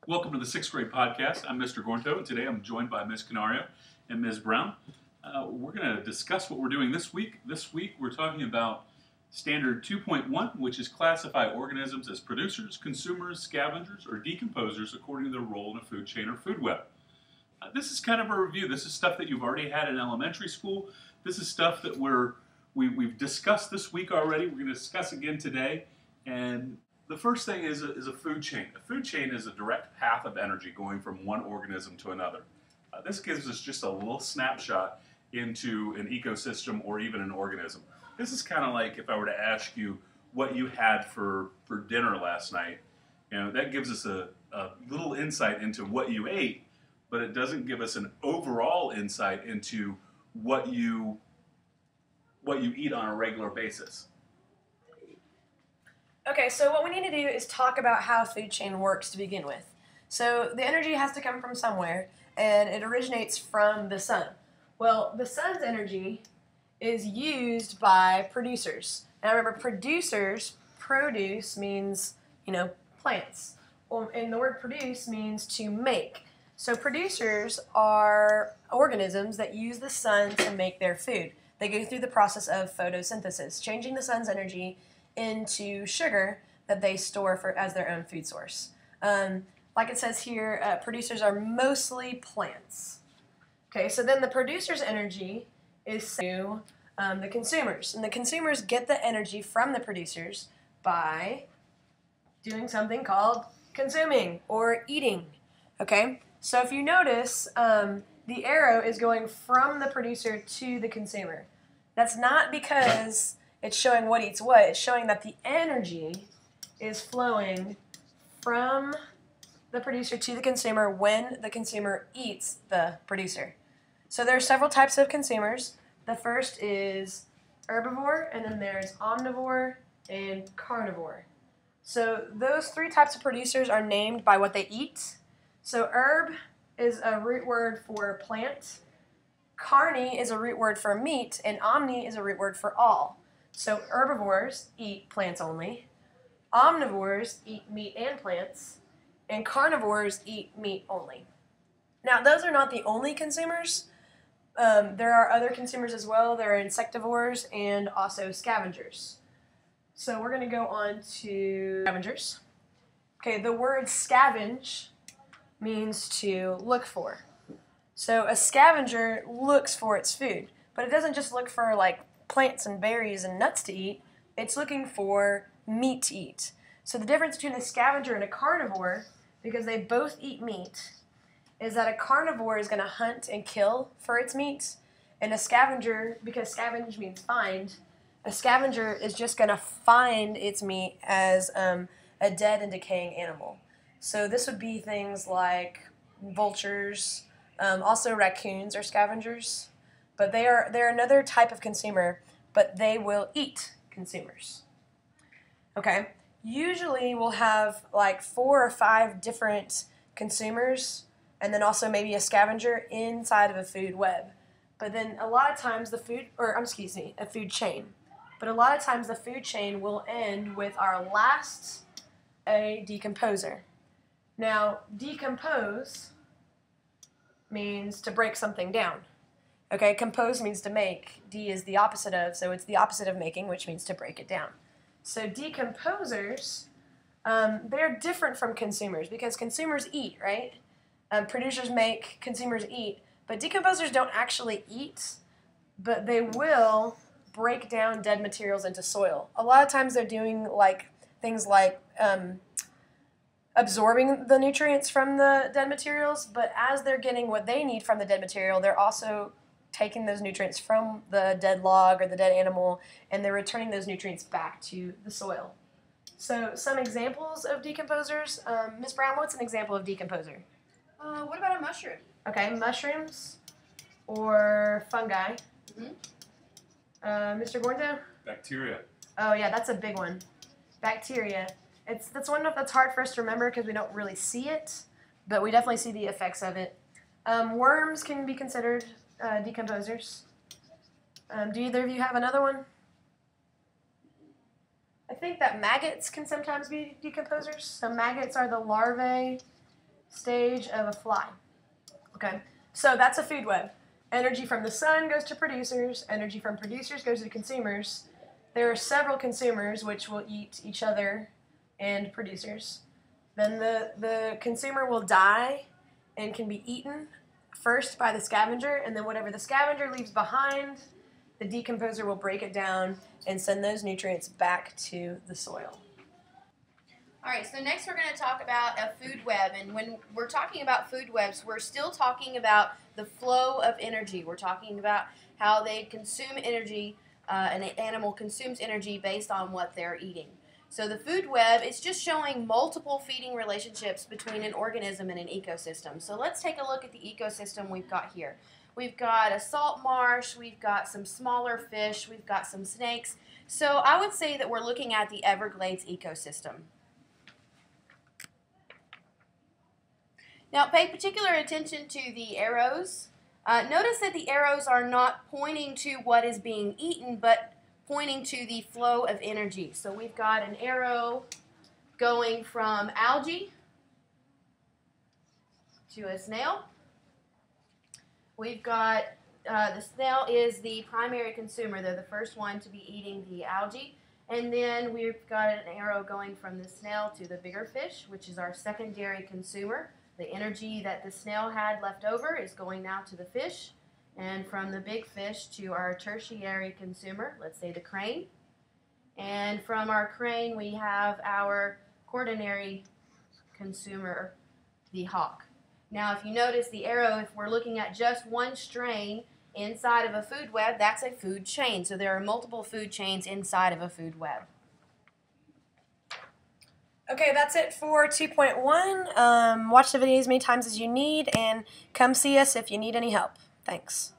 Welcome to the 6th grade podcast. I'm Mr. Gornto, and today I'm joined by Ms. Canario and Ms. Brown. We're going to discuss what we're doing this week. This week we're talking about Standard 2.1, which is classify organisms as producers, consumers, scavengers, or decomposers according to their role in a food chain or food web. This is kind of a review. This is stuff that you've already had in elementary school. This is stuff that we've discussed this week already. We're going to discuss again today. And the first thing is a food chain. A food chain is a direct path of energy going from one organism to another. This gives us just a little snapshot into an ecosystem or even an organism. This is kind of like if I were to ask you what you had for dinner last night. You know, that gives us a little insight into what you ate, but it doesn't give us an overall insight into what you eat on a regular basis. Okay, so what we need to do is talk about how a food chain works to begin with. So the energy has to come from somewhere, and it originates from the sun. Well, the sun's energy is used by producers. Now remember, produce means, plants. And the word produce means to make. So producers are organisms that use the sun to make their food. They go through the process of photosynthesis, changing the sun's energy into sugar that they store as their own food source. Like it says here, producers are mostly plants. Okay, so then the producer's energy is to the consumers. And the consumers get the energy from the producers by doing something called consuming or eating. Okay, so if you notice, the arrow is going from the producer to the consumer. That's not because it's showing what eats what. It's showing that the energy is flowing from the producer to the consumer when the consumer eats the producer. So there are several types of consumers. The first is herbivore, and then there's omnivore and carnivore. So those three types of producers are named by what they eat. So herb is a root word for plant, carni is a root word for meat, and omni is a root word for all. So herbivores eat plants only, omnivores eat meat and plants, and carnivores eat meat only. Now, those are not the only consumers. There are other consumers as well. There are insectivores and also scavengers. So we're going to go on to scavengers. Okay, the word scavenge means to look for. So a scavenger looks for its food, but it doesn't just look for like plants and berries and nuts to eat. It's looking for meat to eat. So the difference between a scavenger and a carnivore, because they both eat meat, is that a carnivore is going to hunt and kill for its meat, and a scavenger, because scavenge means find, a scavenger is just going to find its meat as a dead and decaying animal. So this would be things like vultures, also raccoons are scavengers, but they're another type of consumer, but they will eat consumers. Okay, usually we'll have like 4 or 5 different consumers, and then also maybe a scavenger inside of a food web. But then a lot of times a food chain. But a lot of times the food chain will end with our last, a decomposer. Now, decompose means to break something down. Okay, compose means to make. De is the opposite of, so it's the opposite of making, which means to break it down. So decomposers, they're different from consumers because consumers eat, right? Producers make, consumers eat, but decomposers don't actually eat, but they will break down dead materials into soil. A lot of times they're doing things like absorbing the nutrients from the dead materials, but as they're getting what they need from the dead material, they're also taking those nutrients from the dead log or the dead animal, and they're returning those nutrients back to the soil. So some examples of decomposers. Ms. Brown, what's an example of decomposer? What about a mushroom? Okay, mushrooms or fungi. Mr. Gordo? Bacteria. Oh yeah, that's a big one. Bacteria. That's one that's hard for us to remember because we don't really see it, but we definitely see the effects of it. Worms can be considered decomposers. Do either of you have another one? I think that maggots can sometimes be decomposers. So maggots are the larvae stage of a fly. Okay, so that's a food web. Energy from the sun goes to producers, energy from producers goes to consumers. There are several consumers which will eat each other and producers. Then the consumer will die and can be eaten first by the scavenger, and then whatever the scavenger leaves behind, the decomposer will break it down and send those nutrients back to the soil. All right, so next we're going to talk about a food web. And when we're talking about food webs, we're still talking about the flow of energy. We're talking about how they consume energy, an animal consumes energy based on what they're eating. So the food web is just showing multiple feeding relationships between an organism and an ecosystem. So let's take a look at the ecosystem we've got here. We've got a salt marsh, we've got some smaller fish, we've got some snakes. So I would say that we're looking at the Everglades ecosystem. Now pay particular attention to the arrows. Notice that the arrows are not pointing to what is being eaten, but pointing to the flow of energy. So we've got an arrow going from algae to a snail. We've got, the snail is the primary consumer. They're the first one to be eating the algae. And then we've got an arrow going from the snail to the bigger fish, which is our secondary consumer. The energy that the snail had left over is going now to the fish. And from the big fish to our tertiary consumer, let's say the crane. And from our crane, we have our quaternary consumer, the hawk. Now, if you notice the arrow, if we're looking at just one strain inside of a food web, that's a food chain. So there are multiple food chains inside of a food web. Okay, that's it for 2.1. Watch the video as many times as you need, and come see us if you need any help. Thanks.